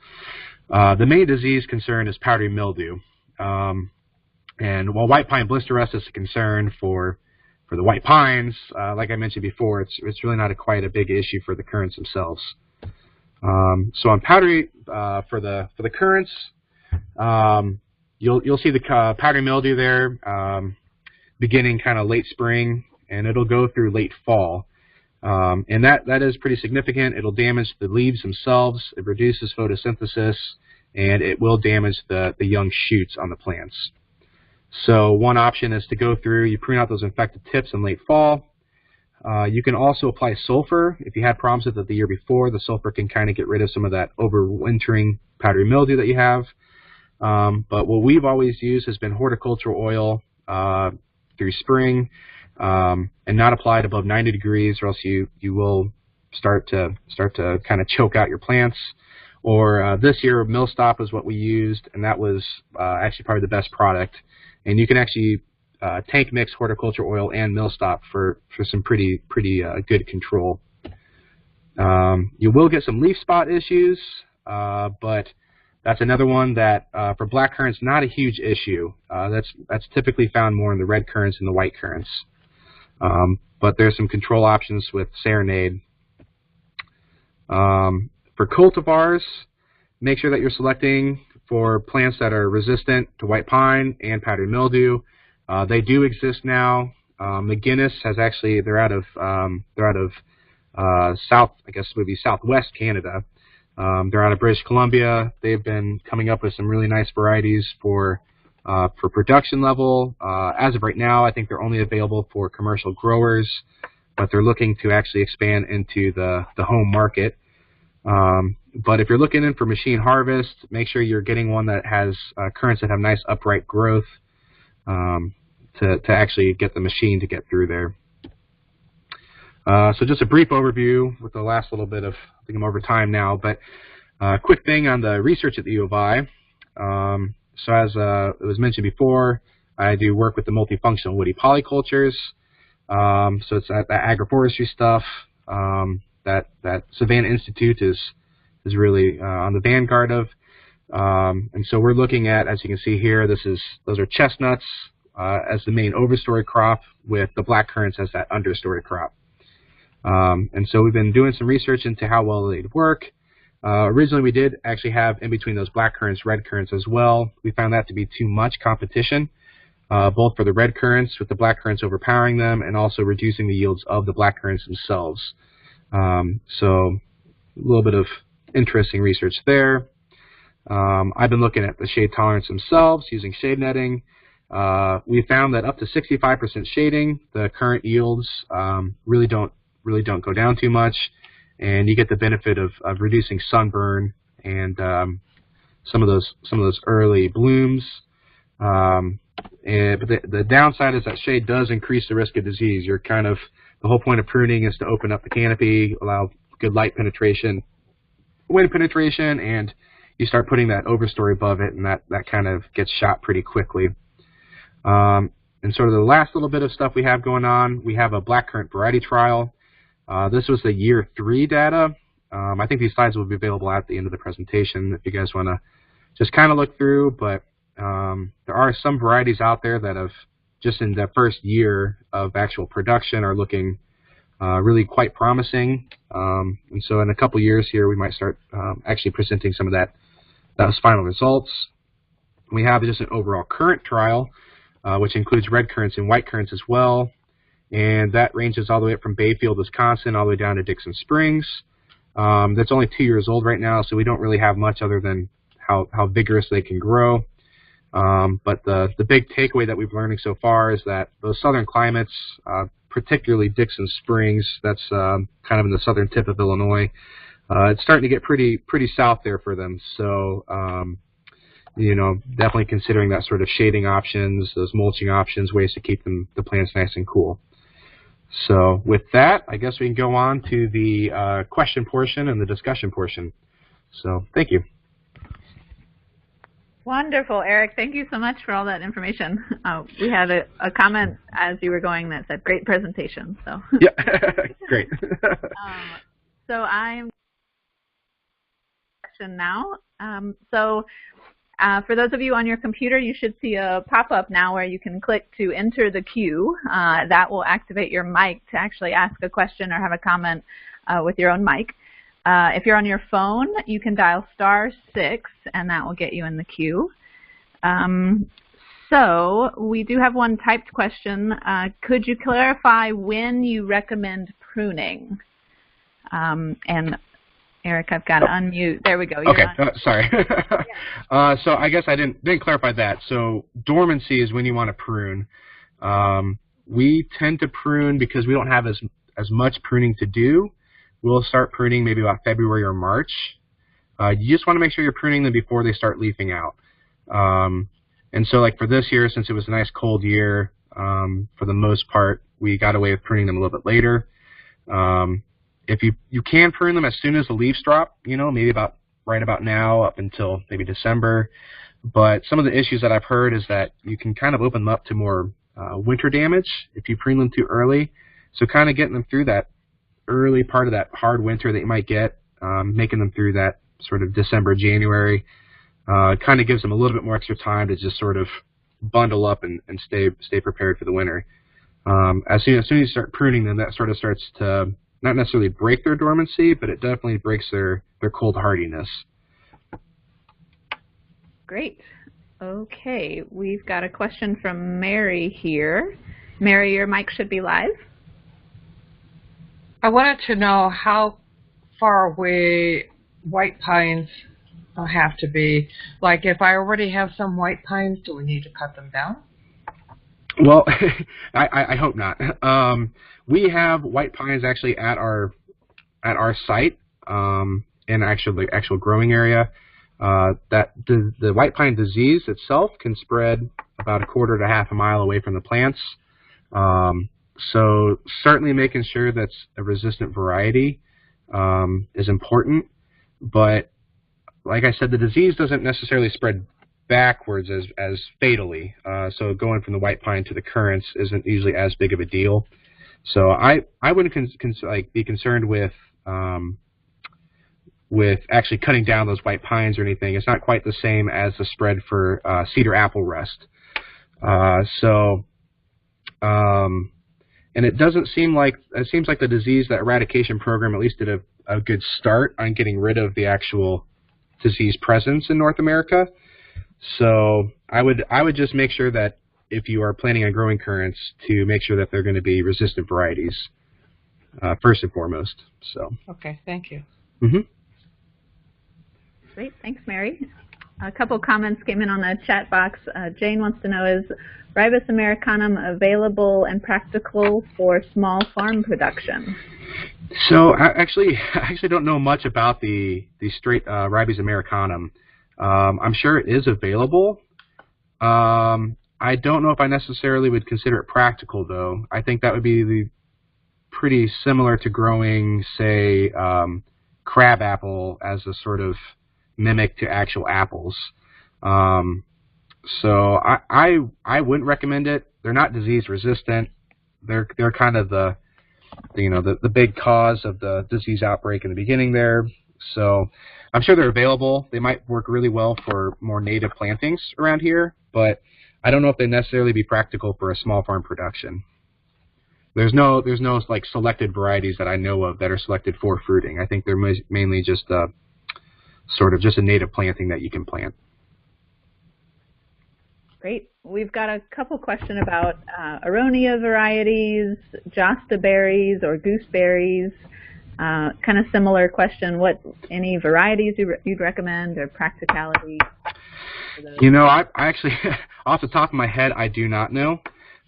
The main disease concern is powdery mildew, and while white pine blister rust is a concern for the white pines, like I mentioned before, it's really not quite a big issue for the currants themselves. So on powdery for the currants, you'll see the powdery mildew there beginning kind of late spring, and it'll go through late fall. And that is pretty significant. It'll damage the leaves themselves. It reduces photosynthesis, and it will damage the young shoots on the plants. So one option is to go through, you prune out those infected tips in late fall. You can also apply sulfur. If you had problems with it the year before, the sulfur can kind of get rid of some of that overwintering powdery mildew that you have. But what we've always used has been horticultural oil through spring, and not applied above 90 degrees, or else you will start to kind of choke out your plants. Or this year, Millstop is what we used, and that was actually probably the best product. And you can actually tank mix horticulture oil and Millstop for some pretty good control. You will get some leaf spot issues, but that's another one that for black currants, not a huge issue. That's typically found more in the red currants and the white currants. But there's some control options with Serenade. For cultivars, make sure that you're selecting for plants that are resistant to white pine and powdery mildew. They do exist now. McGinnis has actually, they're out of south, I guess it would be southwest Canada. They're out of British Columbia. They've been coming up with some really nice varieties for production level. As of right now, I think they're only available for commercial growers, but they're looking to actually expand into the home market. But if you're looking in for machine harvest, make sure you're getting one that has currants that have nice upright growth to actually get the machine to get through there. So just a brief overview with the last little bit of, I think I'm over time now, but quick thing on the research at the U of I. So as it was mentioned before, I do work with the multifunctional woody polycultures. So it's that agroforestry stuff that Savannah Institute is really on the vanguard of. And so we're looking at, as you can see here, those are chestnuts as the main overstory crop, with the black currants as that understory crop. And so we've been doing some research into how well they'd work. Originally, we did actually have in between those black currants, red currants as well. We found that to be too much competition, both for the red currants, with the black currants overpowering them, and also reducing the yields of the black currants themselves. So a little bit of interesting research there. I've been looking at the shade tolerance themselves using shade netting. We found that up to 65% shading, the current yields really don't go down too much, and you get the benefit of reducing sunburn and some of those early blooms. But the downside is that shade does increase the risk of disease. The whole point of pruning is to open up the canopy, allow good light penetration, wind penetration, and you start putting that overstory above it, and that kind of gets shot pretty quickly. And sort of the last little bit of stuff we have going on, we have a blackcurrant variety trial. This was the year 3 data. I think these slides will be available at the end of the presentation if you guys want to just kind of look through, but there are some varieties out there that have, just in the first year of actual production, are looking really quite promising. And so in a couple years here, we might start actually presenting some of those final results. We have just an overall currant trial, which includes red currants and white currants as well. And that ranges all the way up from Bayfield, Wisconsin, all the way down to Dixon Springs. That's only 2 years old right now, so we don't really have much other than how vigorous they can grow. But the big takeaway that we've learning so far is that those southern climates, particularly Dixon Springs, that's kind of in the southern tip of Illinois, it's starting to get pretty south there for them. So definitely considering that sort of shading options, those mulching options, ways to keep the plants nice and cool. So with that, I guess we can go on to the question portion and the discussion portion. So thank you. Wonderful, Eric. Thank you so much for all that information. We had a comment as you were going that said, great presentation. So yeah, great. So I'm now. For those of you on your computer, you should see a pop-up now where you can click to enter the queue. That will activate your mic to actually ask a question or have a comment with your own mic. If you're on your phone, you can dial *6, and that will get you in the queue. So we do have one typed question. Could you clarify when you recommend pruning? And Eric, I've got to unmute. There we go. You're okay, sorry. So I guess I didn't clarify that. So dormancy is when you want to prune. We tend to prune because we don't have as much pruning to do. We'll start pruning maybe about February or March. You just want to make sure you're pruning them before they start leafing out. And so like for this year, since it was a nice cold year, for the most part, we got away with pruning them a little bit later. If you can prune them as soon as the leaves drop, maybe right about now up until maybe December. But some of the issues that I've heard is that you can kind of open them up to more winter damage if you prune them too early. So kind of getting them through that early part of that hard winter that you might get, making them through that sort of December, January, kind of gives them a little bit more extra time to just sort of bundle up and stay prepared for the winter. As soon as you start pruning them, that sort of starts to not necessarily break their dormancy, but it definitely breaks their cold hardiness. Great. Okay, we've got a question from Mary here. Mary, your mic should be live. I wanted to know how far away white pines have to be. Like if I already have some white pines, do we need to cut them down? Well, I hope not. We have white pines actually at our site in the actual growing area. That the white pine disease itself can spread about a quarter to half a mile away from the plants. So certainly making sure that's a resistant variety is important. But like I said, the disease doesn't necessarily spread backwards as fatally. So going from the white pine to the currants isn't usually as big of a deal. So I wouldn't be concerned with actually cutting down those white pines or anything. It's not quite the same as the spread for cedar apple rust. And it seems like the disease, that eradication program at least did a good start on getting rid of the actual disease presence in North America. So I would just make sure that if you are planning on growing currants, to make sure that they're going to be resistant varieties first and foremost. So. Okay, thank you. Mm-hmm. Great, thanks, Mary. A couple comments came in on the chat box. Jane wants to know, is Ribes americanum available and practical for small farm production? So I actually don't know much about the straight Ribes americanum. I'm sure it is available. I don't know if I necessarily would consider it practical, though. I think that would be pretty similar to growing, say, crab apple as a sort of mimic to actual apples. So I wouldn't recommend it. They're not disease resistant. They're kind of the big cause of the disease outbreak in the beginning there. So I'm sure they're available. They might work really well for more native plantings around here, but I don't know if they necessarily be practical for a small farm production. There's no like selected varieties that I know of that are selected for fruiting. I think they're mainly just sort of just a native planting that you can plant. Great. We've got a couple questions about aronia varieties, josta berries or gooseberries. Kind of similar question. Any varieties you'd recommend or practicality? I actually, off the top of my head, I do not know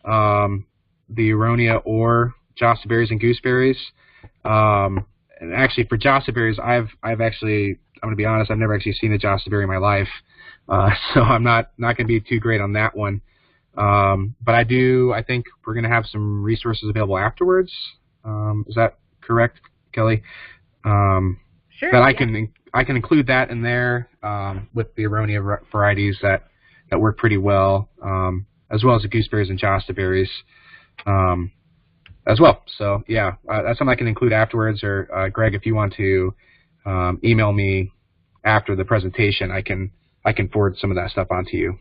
the aronia or josta berries and gooseberries. And actually, for josta berries, I'm going to be honest, I've never actually seen a josta berry in my life. So I'm not going to be too great on that one. But I think we're going to have some resources available afterwards. Is that correct, Kelly? Sure. That I I can include that in there with the aronia varieties that work pretty well, as well as the gooseberries and jostaberries as well. So yeah, that's something I can include afterwards. Or Greg, if you want to email me after the presentation, I can forward some of that stuff onto you.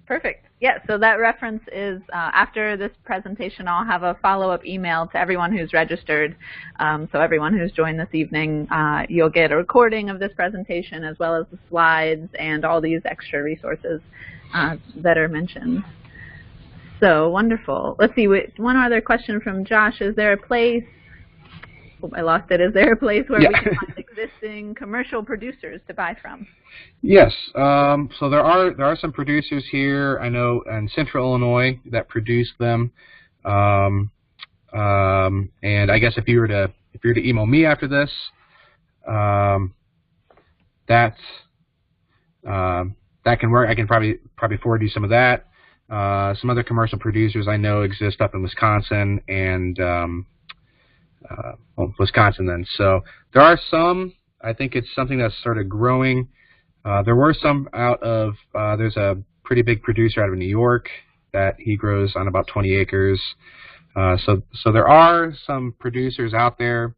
Perfect. Yeah, so that reference is after this presentation, I'll have a follow-up email to everyone who's registered. So everyone who's joined this evening, you'll get a recording of this presentation as well as the slides and all these extra resources that are mentioned. So wonderful. Let's see, one other question from Josh. Is there a place, I lost it, is there a place where we can find existing commercial producers to buy from? Yes, so there are some producers here, I know, in Central Illinois that produce them, and I guess if you were to email me after this, that can work. I can probably forward you some of that. Some other commercial producers I know exist up in Wisconsin and Wisconsin then. So there are some. I think it's something that's sort of growing. There were some out of, there's a pretty big producer out of New York that he grows on about 20 acres. So there are some producers out there.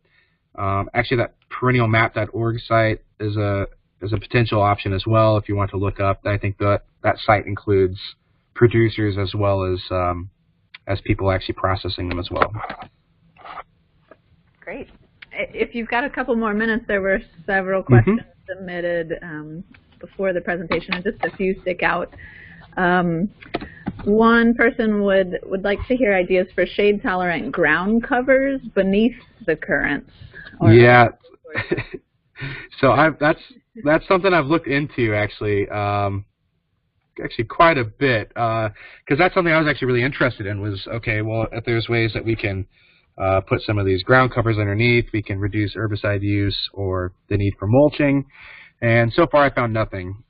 Actually, that perennialmap.org site is a potential option as well if you want to look up. I think that site includes producers as well as people actually processing them as well. Great. If you've got a couple more minutes, there were several questions submitted before the presentation, and just a few stick out. One person would like to hear ideas for shade-tolerant ground covers beneath the currants. Yeah. So that's something I've looked into actually quite a bit, because that's something I was actually really interested in. Was okay, well, if there's ways that we can put some of these ground covers underneath, we can reduce herbicide use or the need for mulching. And so far I found nothing.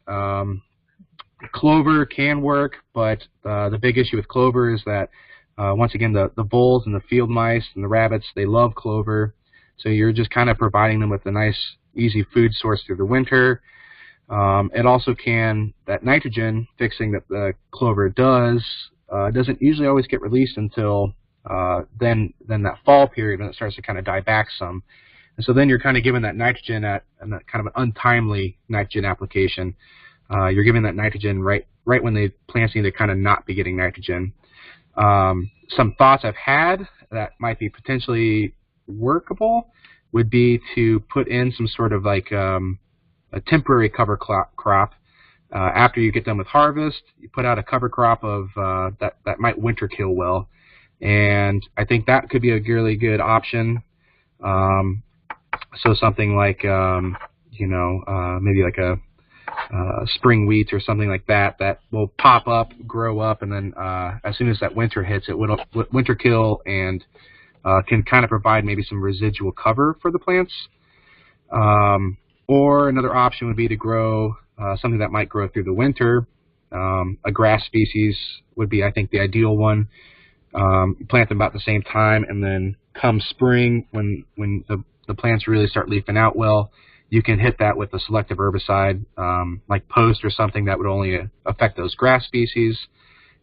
Clover can work, but the big issue with clover is that, once again, the voles and the field mice and the rabbits, they love clover. So you're just kind of providing them with a nice, easy food source through the winter. It also that nitrogen fixing that the clover does, doesn't usually always get released until then that fall period when it starts to kind of die back some. And so then you're kind of giving that nitrogen at kind of an untimely nitrogen application. You're giving that nitrogen right when the plants need to kind of not be getting nitrogen. Some thoughts I've had that might be potentially workable would be to put in some sort of like a temporary cover crop. After you get done with harvest, you put out a cover crop of that might winter kill well. And I think that could be a really good option. So something like, maybe like a spring wheat or something like that will pop up, grow up, and then as soon as that winter hits, it will winter kill and can kind of provide maybe some residual cover for the plants. Or another option would be to grow something that might grow through the winter. A grass species would be, I think, the ideal one. You plant them about the same time, and then come spring, when the plants really start leafing out well, you can hit that with a selective herbicide like Post or something that would only affect those grass species,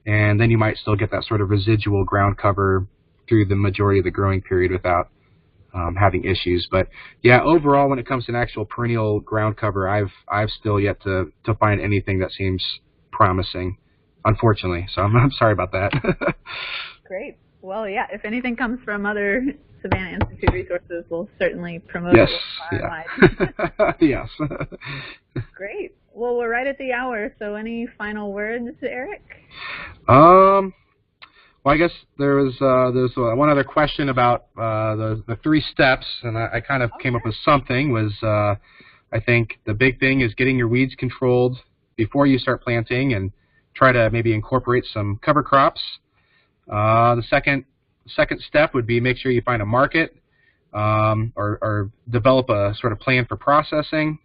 and then you might still get that sort of residual ground cover through the majority of the growing period without having issues. But yeah, overall, when it comes to an actual perennial ground cover, I've still yet to find anything that seems promising, unfortunately. So I'm sorry about that. Great. Well, yeah, if anything comes from other Savannah Institute resources, we'll certainly promote yes. it far-wide. Yes. Great. Well, we're right at the hour, so any final words, Eric? Well, I guess there's one other question about the 3 steps, and I kind of came up with something. Was I think the big thing is getting your weeds controlled before you start planting, and try to maybe incorporate some cover crops. The second step would be make sure you find a market, or develop a sort of plan for processing.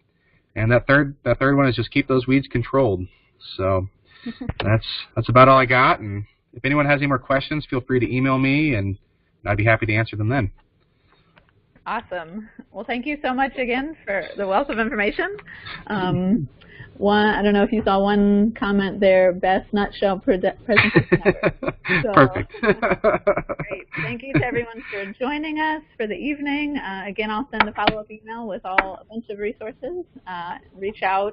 And that third one is just keep those weeds controlled. So that's about all I got. And if anyone has any more questions, feel free to email me, and I'd be happy to answer them then. Awesome. Well, thank you so much again for the wealth of information. I don't know if you saw one comment there, best nutshell presentation ever. So, Perfect. Great. Thank you to everyone for joining us for the evening. Again, I'll send a follow-up email with a bunch of resources. Reach out